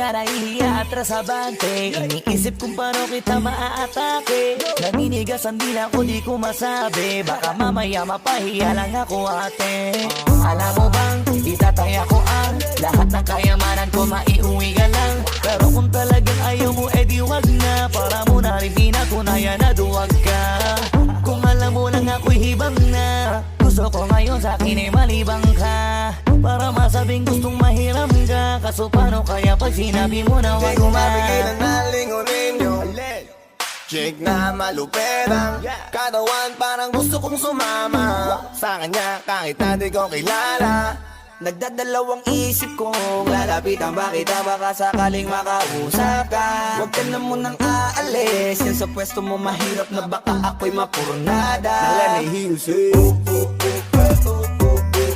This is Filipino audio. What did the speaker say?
kaya nahihiya at rasabante. Iniisip kung paano kita maaatake. Naninigas ang dila ko, di ko masabi. Baka mamaya mapahiya lang ako ate. Alam mo bang, itataya ko ang lahat ng kayamanan ko, maiuwi ka lang. Pero kung talagang ayaw mo, edi wag na. Para mo na rin pinatunayan na duwag ka. Kung alam mo lang ako'y hibang na. Gusto ko ngayon sa akin ay malibang ka. Para masabing gustong mahiram ka. Kaso paano kaya pag sinabi mo na wag Di ko na? mabigay na nalingunin yung chick na maluperang katawan, parang gusto kong sumama sa kanya kahit na di ko kilala. Nagdadalawang isip kong lalapitan ba kita, baka sakaling makausap ka. Huwag ka na munang aalis, yan sa pwesto mo mahirap na baka ako'y mapurnada. Let me hear you say